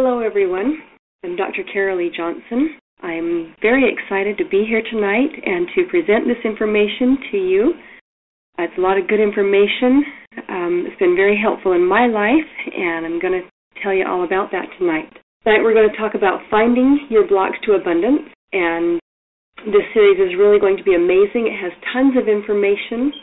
Hello, everyone. I'm Dr. Carolee Johnson. I'm very excited to be here tonight and to present this information to you. It's a lot of good information. It's been very helpful in my life, and I'm going to tell you all about that tonight. Tonight we're going to talk about finding your blocks to abundance, and this series is really going to be amazing. It has tons of information,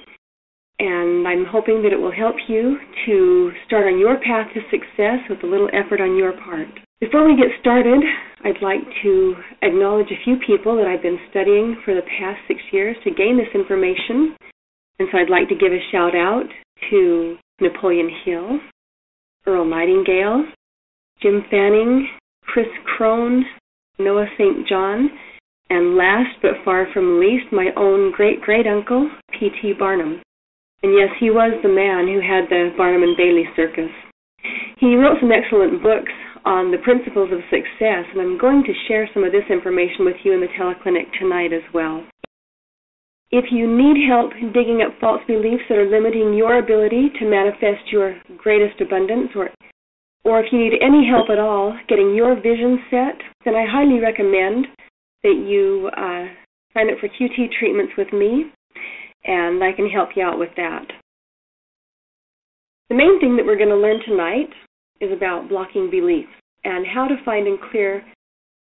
and I'm hoping that it will help you to start on your path to success with a little effort on your part. Before we get started, I'd like to acknowledge a few people that I've been studying for the past 6 years to gain this information. And so I'd like to give a shout out to Napoleon Hill, Earl Nightingale, Jim Fanning, Chris Crone, Noah St. John, and last but far from least, my own great-great-uncle, P.T. Barnum. And yes, he was the man who had the Barnum and Bailey Circus. He wrote some excellent books on the principles of success, and I'm going to share some of this information with you in the teleclinic tonight as well. If you need help digging up false beliefs that are limiting your ability to manifest your greatest abundance, or if you need any help at all getting your vision set, then I highly recommend that you sign up for QT treatments with me, and I can help you out with that. The main thing that we're going to learn tonight is about blocking beliefs and how to find and clear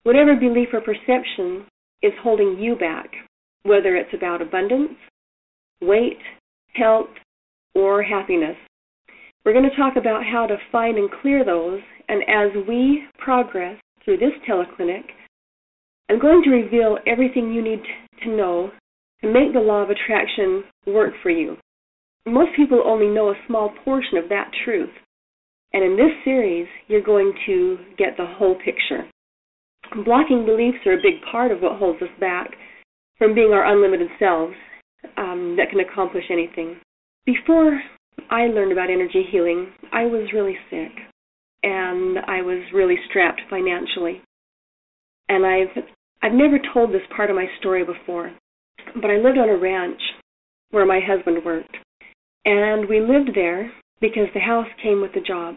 whatever belief or perception is holding you back, whether it's about abundance, weight, health, or happiness. We're going to talk about how to find and clear those, and as we progress through this teleclinic, I'm going to reveal everything you need to know to make the law of attraction work for you. Most people only know a small portion of that truth, and in this series, you're going to get the whole picture. Blocking beliefs are a big part of what holds us back from being our unlimited selves that can accomplish anything. Before I learned about energy healing, I was really sick, and I was really strapped financially. And I've never told this part of my story before, but I lived on a ranch where my husband worked. And we lived there because the house came with the job.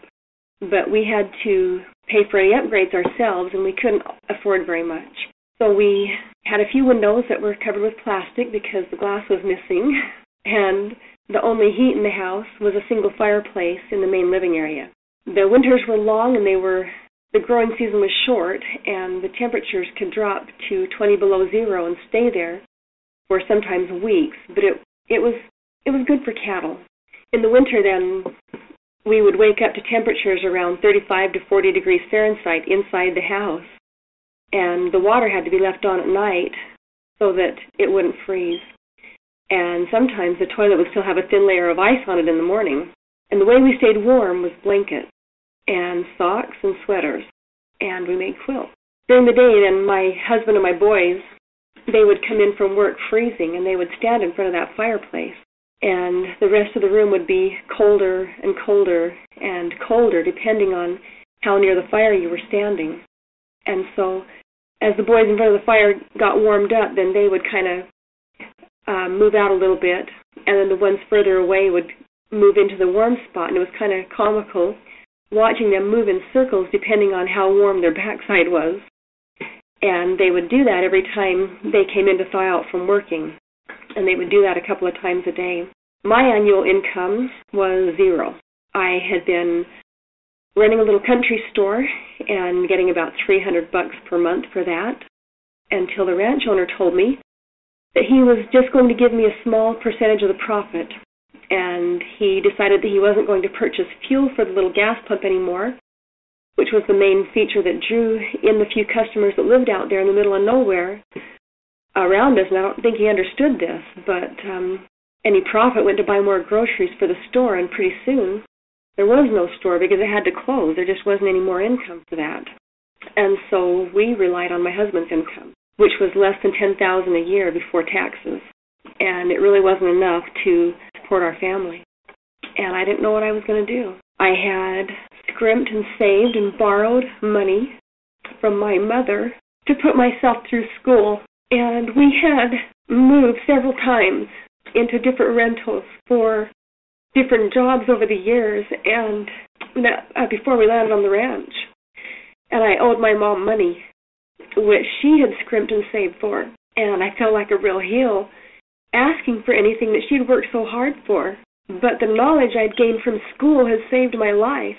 But we had to pay for any upgrades ourselves, and we couldn't afford very much. So we had a few windows that were covered with plastic because the glass was missing, and the only heat in the house was a single fireplace in the main living area. The winters were long, and the growing season was short, and the temperatures could drop to 20 below zero and stay there for sometimes weeks, but it was good for cattle. In the winter, then, we would wake up to temperatures around 35 to 40 degrees Fahrenheit inside the house, and the water had to be left on at night so that it wouldn't freeze. And sometimes the toilet would still have a thin layer of ice on it in the morning. And the way we stayed warm was blankets and socks and sweaters, and we made quilts. During the day, then, my husband and my boys, they would come in from work freezing, and they would stand in front of that fireplace. And the rest of the room would be colder and colder and colder, depending on how near the fire you were standing. And so as the boys in front of the fire got warmed up, then they would kind of move out a little bit, and then the ones further away would move into the warm spot. And it was kind of comical watching them move in circles depending on how warm their backside was. And they would do that every time they came in to thaw out from working. And they would do that a couple of times a day. My annual income was zero. I had been running a little country store and getting about $300 per month for that, until the ranch owner told me that he was just going to give me a small percentage of the profit. And he decided that he wasn't going to purchase fuel for the little gas pump anymore, which was the main feature that drew in the few customers that lived out there in the middle of nowhere around us. And I don't think he understood this, but any profit went to buy more groceries for the store, and pretty soon there was no store because it had to close. There just wasn't any more income for that. And so we relied on my husband's income, which was less than $10,000 a year before taxes. And it really wasn't enough to support our family. And I didn't know what I was going to do. I had scrimped and saved and borrowed money from my mother to put myself through school. And we had moved several times into different rentals for different jobs over the years, and before we landed on the ranch. and I owed my mom money, which she had scrimped and saved for. And I felt like a real heel, asking for anything that she'd worked so hard for. But the knowledge I'd gained from school had saved my life,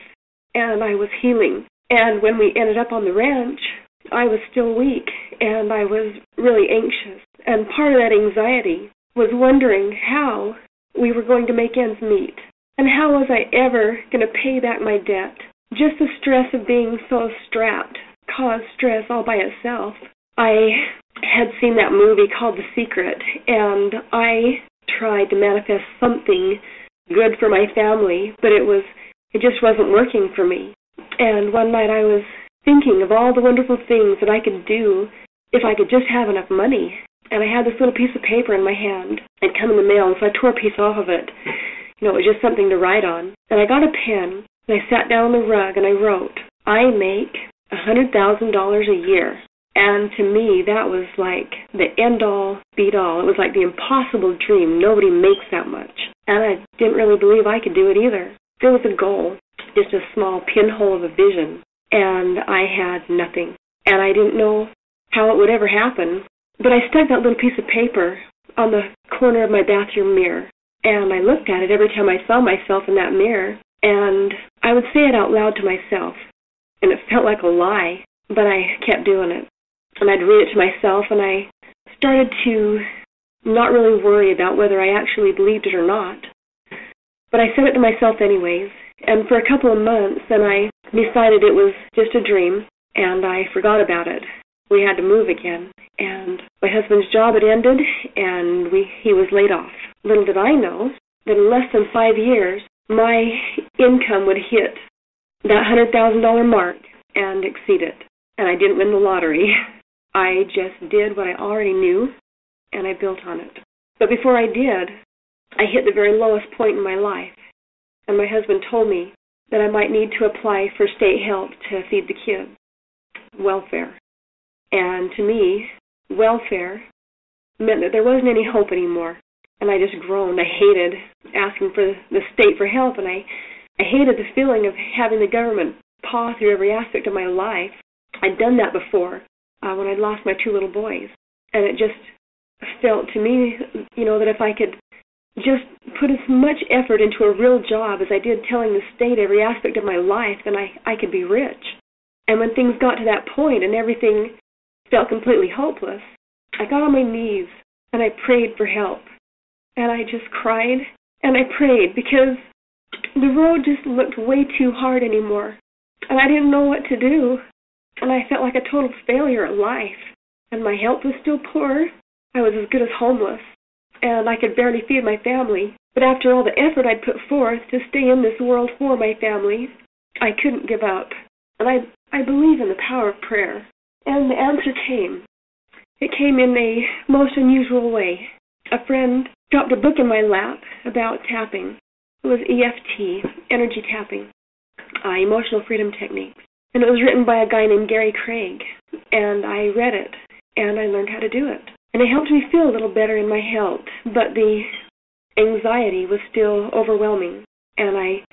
and I was healing. And when we ended up on the ranch, I was still weak, and I was really anxious. And part of that anxiety was wondering how we were going to make ends meet, and how was I ever going to pay back my debt. Just the stress of being so strapped caused stress all by itself. I had seen that movie called The Secret, and I tried to manifest something good for my family, but it just wasn't working for me. And one night I was thinking of all the wonderful things that I could do if I could just have enough money. And I had this little piece of paper in my hand. It'd come in the mail, and so I tore a piece off of it. It was just something to write on. And I got a pen, and I sat down on the rug, and I wrote, I make $100,000 a year. And to me, that was like the end-all, beat-all. It was like the impossible dream. Nobody makes that much. And I didn't really believe I could do it either. There was a goal, just a small pinhole of a vision, and I had nothing. And I didn't know how it would ever happen, but I stuck that little piece of paper on the corner of my bathroom mirror, and I looked at it every time I saw myself in that mirror, and I would say it out loud to myself, and it felt like a lie, but I kept doing it. And I'd read it to myself, and I started to not really worry about whether I actually believed it or not. But I said it to myself anyways, and for a couple of months, then I decided it was just a dream, and I forgot about it. We had to move again, and my husband's job had ended, and he was laid off. Little did I know that in less than 5 years, my income would hit that $100,000 mark and exceed it. And I didn't win the lottery. I just did what I already knew, and I built on it. But before I did, I hit the very lowest point in my life, and my husband told me that I might need to apply for state help to feed the kids, welfare. And to me, welfare meant that there wasn't any hope anymore, and I just groaned. I hated asking for the state for help, and I hated the feeling of having the government paw through every aspect of my life. I'd done that before when I'd lost my 2 little boys, and it just felt to me, that if I could just put as much effort into a real job as I did telling the state every aspect of my life, then I could be rich. And when things got to that point and everything felt completely hopeless, I got on my knees and I prayed for help. And I just cried and I prayed because the road just looked way too hard anymore. And I didn't know what to do. And I felt like a total failure at life. And my health was still poor. I was as good as homeless. And I could barely feed my family. But after all the effort I'd put forth to stay in this world for my family, I couldn't give up. And I believe in the power of prayer. And the answer came. It came in a most unusual way. A friend dropped a book in my lap about tapping. It was EFT, energy tapping, emotional freedom techniques. And it was written by a guy named Gary Craig. And I read it, and I learned how to do it. And it helped me feel a little better in my health, but the anxiety was still overwhelming, and I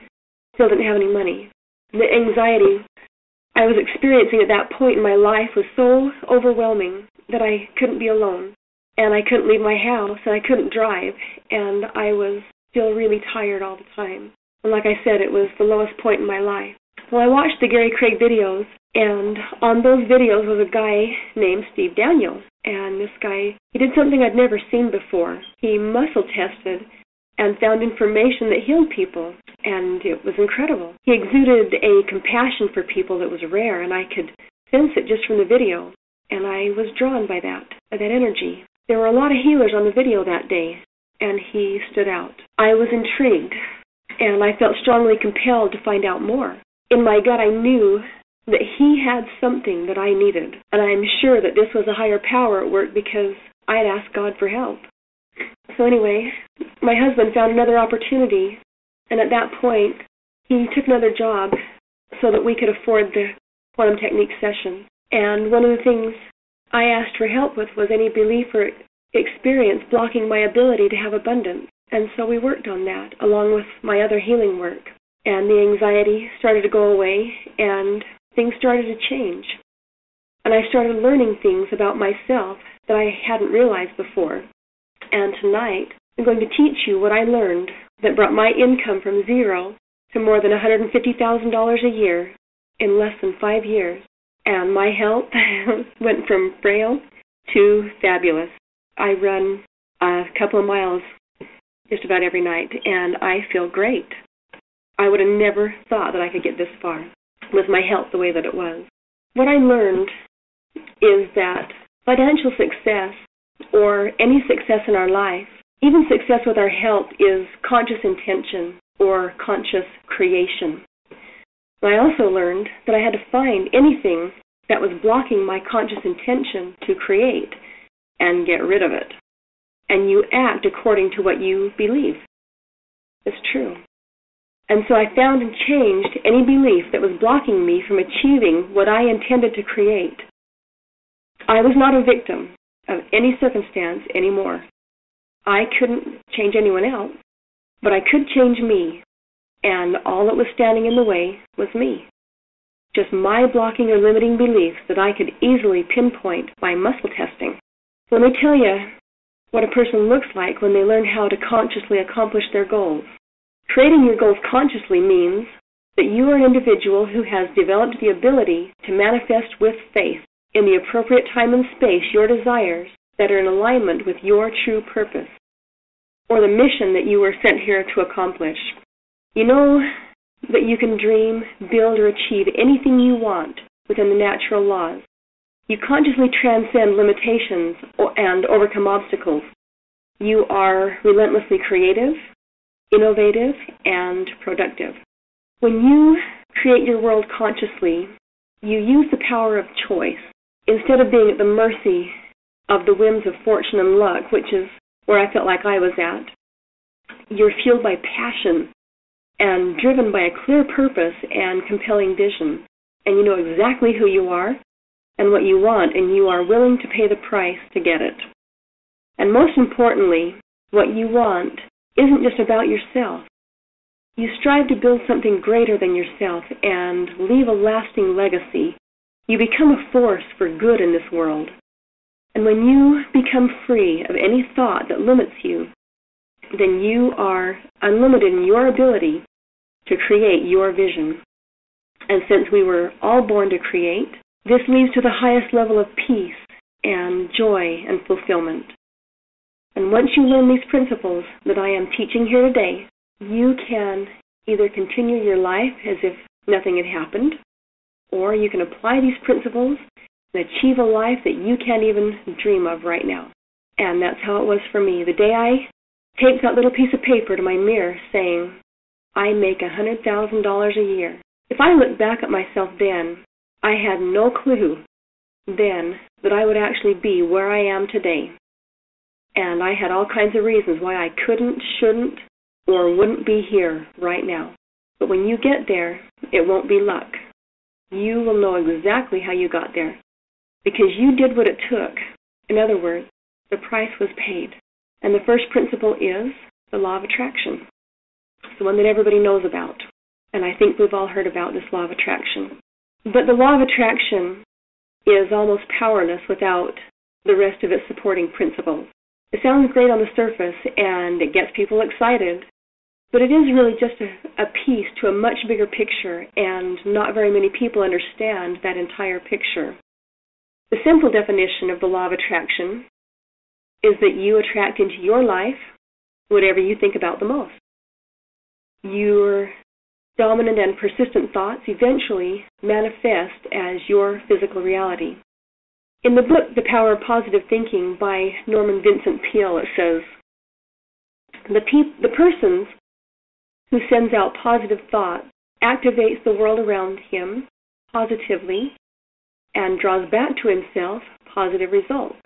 still didn't have any money. The anxiety I was experiencing at that point in my life was so overwhelming that I couldn't be alone, and I couldn't leave my house, and I couldn't drive, and I was still really tired all the time. And like I said, it was the lowest point in my life. Well, I watched the Gary Craig videos, and on those videos was a guy named Steve Daniel. And this guy, he did something I'd never seen before. He muscle tested and found information that healed people, and it was incredible. He exuded a compassion for people that was rare, and I could sense it just from the video, and I was drawn by that energy. There were a lot of healers on the video that day, and he stood out. I was intrigued, and I felt strongly compelled to find out more. In my gut, I knew that he had something that I needed, and I'm sure that this was a higher power at work because I had asked God for help. So anyway, my husband found another opportunity, and at that point, he took another job so that we could afford the quantum technique session. And one of the things I asked for help with was any belief or experience blocking my ability to have abundance. And so we worked on that, along with my other healing work. And the anxiety started to go away, and things started to change. And I started learning things about myself that I hadn't realized before. And tonight, I'm going to teach you what I learned that brought my income from zero to more than $150,000 a year in less than 5 years. And my health went from frail to fabulous. I run a couple of miles just about every night, and I feel great. I would have never thought that I could get this far with my health the way that it was. What I learned is that financial success, or any success in our life, even success with our health, is conscious intention or conscious creation. I also learned that I had to find anything that was blocking my conscious intention to create and get rid of it. And you act according to what you believe. It's true. And so I found and changed any belief that was blocking me from achieving what I intended to create. I was not a victim of any circumstance anymore. I couldn't change anyone else, but I could change me, and all that was standing in the way was me. Just my blocking or limiting beliefs that I could easily pinpoint by muscle testing. Let me tell you what a person looks like when they learn how to consciously accomplish their goals. Creating your goals consciously means that you are an individual who has developed the ability to manifest with faith in the appropriate time and space your desires that are in alignment with your true purpose or the mission that you were sent here to accomplish. You know that you can dream, build, or achieve anything you want within the natural laws. You consciously transcend limitations and overcome obstacles. You are relentlessly creative, innovative, and productive. When you create your world consciously, you use the power of choice instead of being at the mercy of the whims of fortune and luck, which is where I felt like I was at. You're fueled by passion and driven by a clear purpose and compelling vision. And you know exactly who you are and what you want, and you are willing to pay the price to get it. And most importantly, what you want isn't just about yourself. You strive to build something greater than yourself and leave a lasting legacy. You become a force for good in this world. And when you become free of any thought that limits you, then you are unlimited in your ability to create your vision. And since we were all born to create, this leads to the highest level of peace and joy and fulfillment. And once you learn these principles that I am teaching here today, you can either continue your life as if nothing had happened, or you can apply these principles and achieve a life that you can't even dream of right now. And that's how it was for me. The day I taped that little piece of paper to my mirror saying, I make $100,000 a year. If I look back at myself then, I had no clue then that I would actually be where I am today. And I had all kinds of reasons why I couldn't, shouldn't, or wouldn't be here right now. But when you get there, it won't be luck. You will know exactly how you got there, because you did what it took. In other words, the price was paid. And the first principle is the law of attraction. It's the one that everybody knows about. And I think we've all heard about this law of attraction. But the law of attraction is almost powerless without the rest of its supporting principles. It sounds great on the surface and it gets people excited, but it is really just a piece to a much bigger picture, and not very many people understand that entire picture. The simple definition of the law of attraction is that you attract into your life whatever you think about the most. Your dominant and persistent thoughts eventually manifest as your physical reality. In the book, The Power of Positive Thinking by Norman Vincent Peale, it says, the person who sends out positive thought activates the world around him positively and draws back to himself positive results.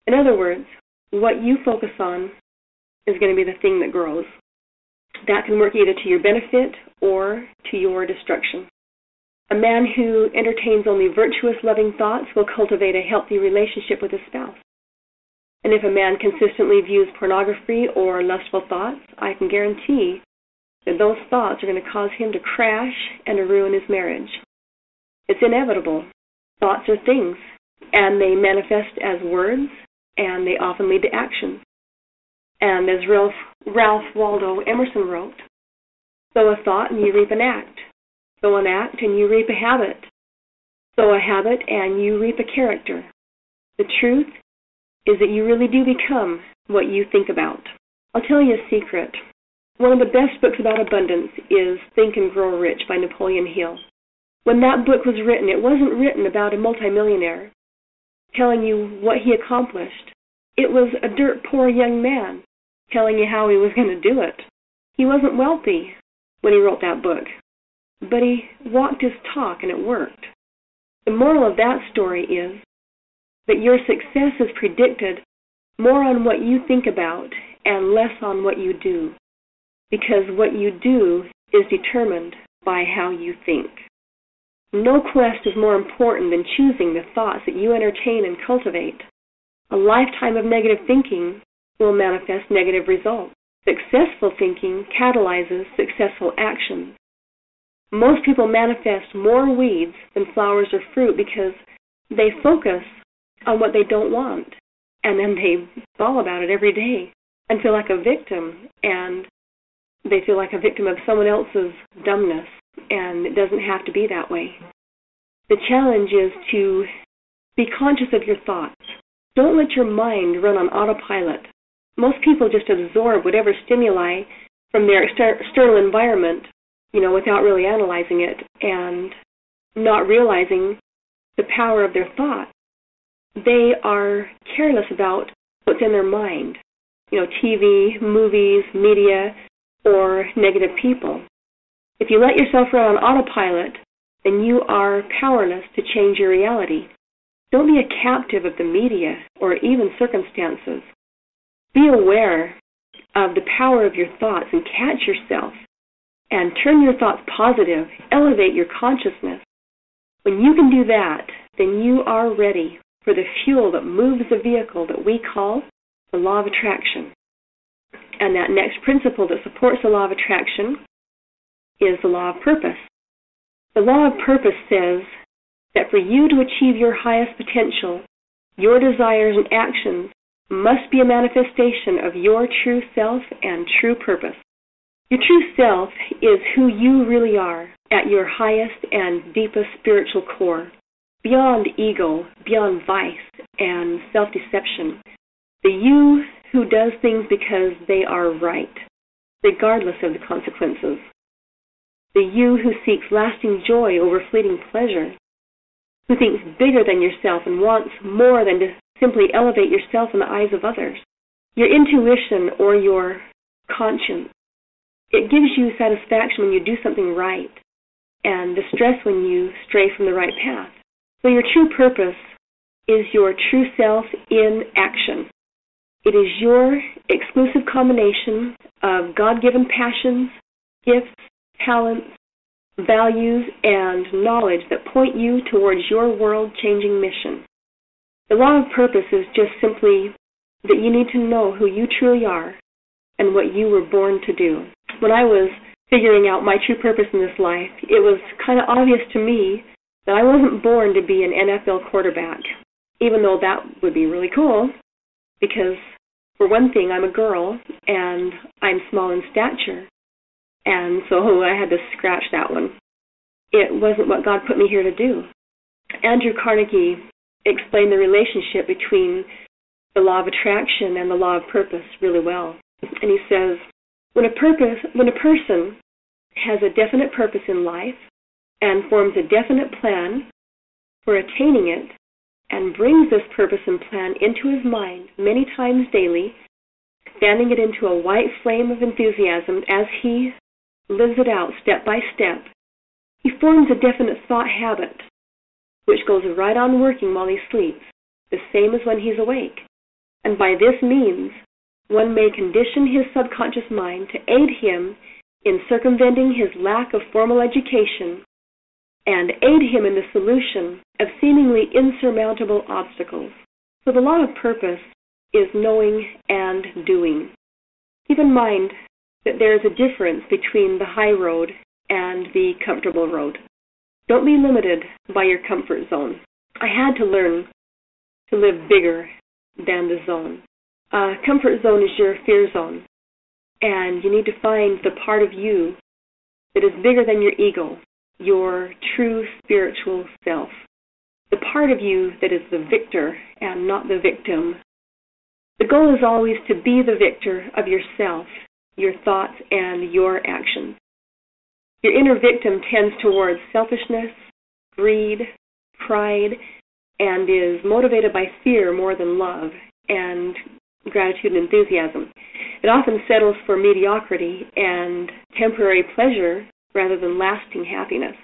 In other words, what you focus on is going to be the thing that grows. That can work either to your benefit or to your destruction. A man who entertains only virtuous, loving thoughts will cultivate a healthy relationship with his spouse. And if a man consistently views pornography or lustful thoughts, I can guarantee that those thoughts are going to cause him to crash and to ruin his marriage. It's inevitable. Thoughts are things, and they manifest as words, and they often lead to action. And as Ralph Waldo Emerson wrote, sow a thought and you reap an act. Sow an act and you reap a habit. Sow a habit and you reap a character. The truth is that you really do become what you think about. I'll tell you a secret. One of the best books about abundance is Think and Grow Rich by Napoleon Hill. When that book was written, it wasn't written about a multimillionaire telling you what he accomplished. It was a dirt poor young man telling you how he was going to do it. He wasn't wealthy when he wrote that book, but he walked his talk and it worked. The moral of that story is that your success is predicted more on what you think about and less on what you do, because what you do is determined by how you think. No quest is more important than choosing the thoughts that you entertain and cultivate. A lifetime of negative thinking will manifest negative results. Successful thinking catalyzes successful actions. Most people manifest more weeds than flowers or fruit because they focus on what they don't want, and then they bawl about it every day and feel like a victim, and they feel like a victim of someone else's dumbness, and it doesn't have to be that way. The challenge is to be conscious of your thoughts. Don't let your mind run on autopilot. Most people just absorb whatever stimuli from their external environment, without really analyzing it and not realizing the power of their thoughts. They are careless about what's in their mind, TV, movies, media, or negative people. If you let yourself run on autopilot, then you are powerless to change your reality. Don't be a captive of the media or even circumstances. Be aware of the power of your thoughts and catch yourself and turn your thoughts positive. Elevate your consciousness. When you can do that, then you are ready for the fuel that moves the vehicle that we call the law of attraction. And that next principle that supports the law of attraction is the law of purpose. The law of purpose says that for you to achieve your highest potential, your desires and actions must be a manifestation of your true self and true purpose. Your true self is who you really are at your highest and deepest spiritual core, beyond ego, beyond vice and self-deception. The you who does things because they are right, regardless of the consequences. The you who seeks lasting joy over fleeting pleasure, who thinks bigger than yourself and wants more than to simply elevate yourself in the eyes of others. Your intuition or your conscience, it gives you satisfaction when you do something right and distress when you stray from the right path. So your true purpose is your true self in action. It is your exclusive combination of God-given passions, gifts, talents, values, and knowledge that point you towards your world-changing mission. The law of purpose is just simply that you need to know who you truly are and what you were born to do. When I was figuring out my true purpose in this life, it was kind of obvious to me that I wasn't born to be an NFL quarterback, even though that would be really cool, because for one thing, I'm a girl, and I'm small in stature, and so I had to scratch that one. It wasn't what God put me here to do. Andrew Carnegie explained the relationship between the law of attraction and the law of purpose really well. And he says, when a person has a definite purpose in life and forms a definite plan for attaining it and brings this purpose and plan into his mind many times daily, fanning it into a white flame of enthusiasm as he lives it out step by step, he forms a definite thought habit, which goes right on working while he sleeps, the same as when he's awake. And by this means, one may condition his subconscious mind to aid him in circumventing his lack of formal education and aid him in the solution of seemingly insurmountable obstacles. So the law of purpose is knowing and doing. Keep in mind that there is a difference between the high road and the comfortable road. Don't be limited by your comfort zone. I had to learn to live bigger than the zone. Comfort zone is your fear zone, and you need to find the part of you that is bigger than your ego, your true spiritual self, the part of you that is the victor and not the victim. The goal is always to be the victor of yourself, your thoughts, and your actions. Your inner victim tends towards selfishness, greed, pride, and is motivated by fear more than love and gratitude and enthusiasm. It often settles for mediocrity and temporary pleasure rather than lasting happiness.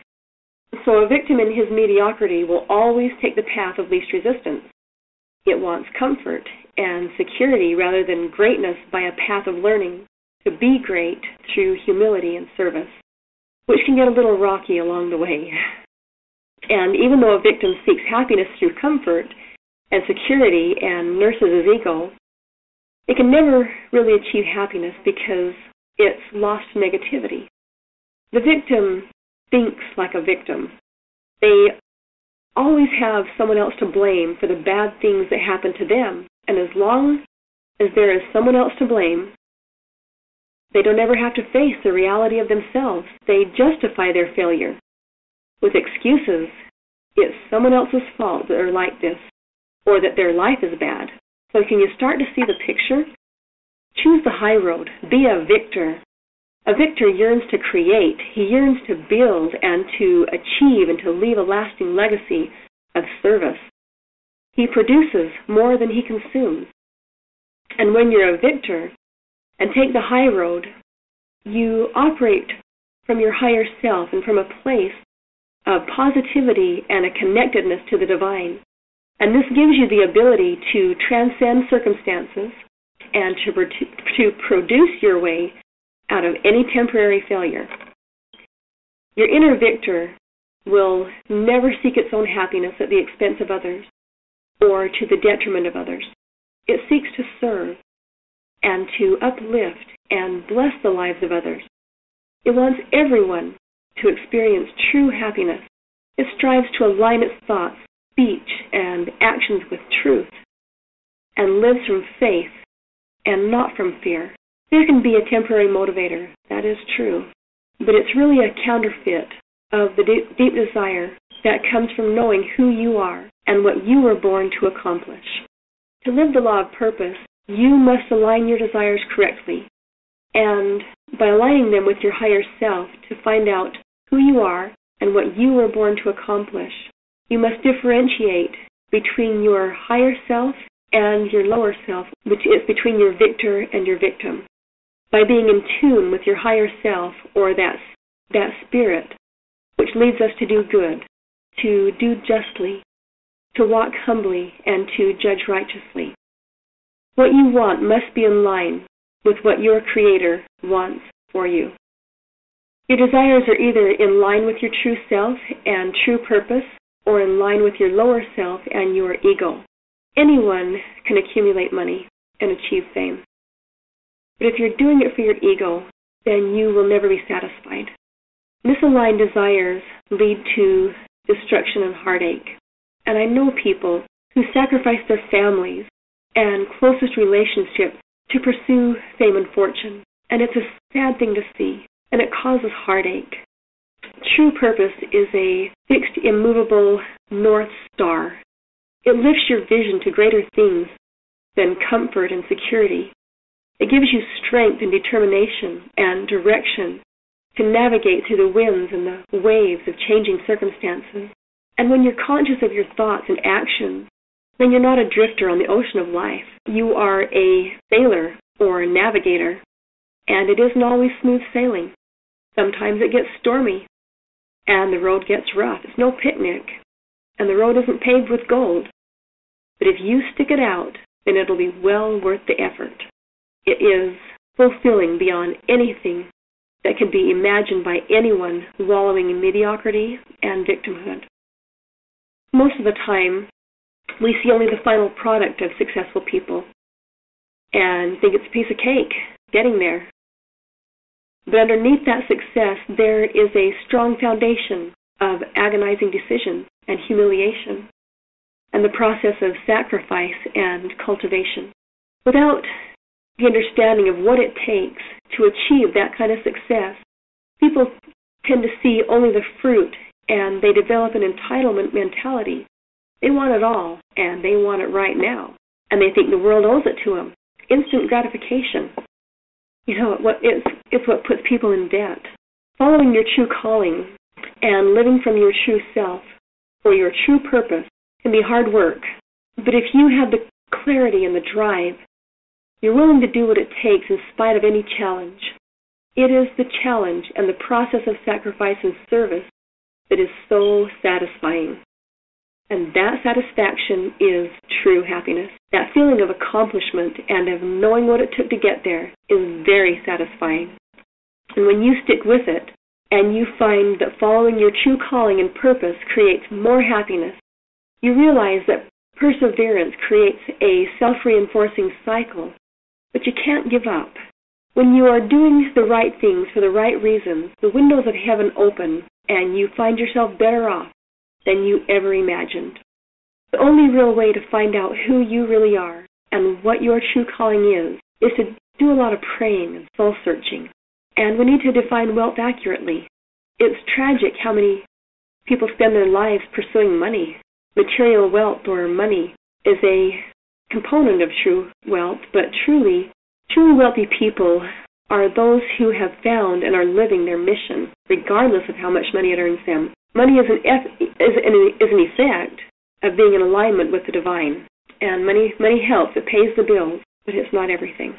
So a victim in his mediocrity will always take the path of least resistance. It wants comfort and security rather than greatness by a path of learning to be great through humility and service, which can get a little rocky along the way. And even though a victim seeks happiness through comfort and security and nurses his ego, it can never really achieve happiness because it's lost negativity. The victim thinks like a victim. They always have someone else to blame for the bad things that happen to them. And as long as there is someone else to blame, they don't ever have to face the reality of themselves. They justify their failure with excuses. It's someone else's fault that they're like this, or that their life is bad. So can you start to see the picture? Choose the high road. Be a victor. A victor yearns to create. He yearns to build and to achieve and to leave a lasting legacy of service. He produces more than he consumes. And when you're a victor and take the high road, you operate from your higher self and from a place of positivity and a connectedness to the divine. And this gives you the ability to transcend circumstances and to produce your way out of any temporary failure. Your inner victor will never seek its own happiness at the expense of others or to the detriment of others. It seeks to serve and to uplift and bless the lives of others. It wants everyone to experience true happiness. It strives to align its thoughts, speech, and actions with truth, and lives from faith and not from fear. Fear can be a temporary motivator, that is true, but it's really a counterfeit of the deep desire that comes from knowing who you are and what you were born to accomplish. To live the law of purpose, you must align your desires correctly, and by aligning them with your higher self to find out who you are and what you were born to accomplish, you must differentiate between your higher self and your lower self, which is between your victor and your victim. By being in tune with your higher self, or that spirit, which leads us to do good, to do justly, to walk humbly, and to judge righteously. What you want must be in line with what your Creator wants for you. Your desires are either in line with your true self and true purpose, or in line with your lower self and your ego. Anyone can accumulate money and achieve fame. But if you're doing it for your ego, then you will never be satisfied. Misaligned desires lead to destruction and heartache. And I know people who sacrifice their families and closest relationships to pursue fame and fortune. And it's a sad thing to see, and it causes heartache. True purpose is a fixed, immovable North Star. It lifts your vision to greater things than comfort and security. It gives you strength and determination and direction to navigate through the winds and the waves of changing circumstances. And when you're conscious of your thoughts and actions, then you're not a drifter on the ocean of life. You are a sailor or a navigator, and it isn't always smooth sailing. Sometimes it gets stormy, and the road gets rough. It's no picnic, and the road isn't paved with gold. But if you stick it out, then it'll be well worth the effort. It is fulfilling beyond anything that could be imagined by anyone wallowing in mediocrity and victimhood. Most of the time, we see only the final product of successful people and think it's a piece of cake getting there. But underneath that success, there is a strong foundation of agonizing decision and humiliation, and the process of sacrifice and cultivation. Without the understanding of what it takes to achieve that kind of success, people tend to see only the fruit, and they develop an entitlement mentality. They want it all, and they want it right now, and they think the world owes it to them. Instant gratification. It's what puts people in debt. Following your true calling and living from your true self for your true purpose can be hard work. But if you have the clarity and the drive, you're willing to do what it takes in spite of any challenge. It is the challenge and the process of sacrifice and service that is so satisfying. And that satisfaction is true happiness. That feeling of accomplishment and of knowing what it took to get there is very satisfying. And when you stick with it, and you find that following your true calling and purpose creates more happiness, you realize that perseverance creates a self-reinforcing cycle, but you can't give up. When you are doing the right things for the right reasons, the windows of heaven open, and you find yourself better off than you ever imagined. The only real way to find out who you really are and what your true calling is to do a lot of praying and soul-searching. And we need to define wealth accurately. It's tragic how many people spend their lives pursuing money. Material wealth or money is a component of true wealth, but truly wealthy people are those who have found and are living their mission, regardless of how much money it earns them. Money is an effect of being in alignment with the divine. And money helps, it pays the bills, but it's not everything.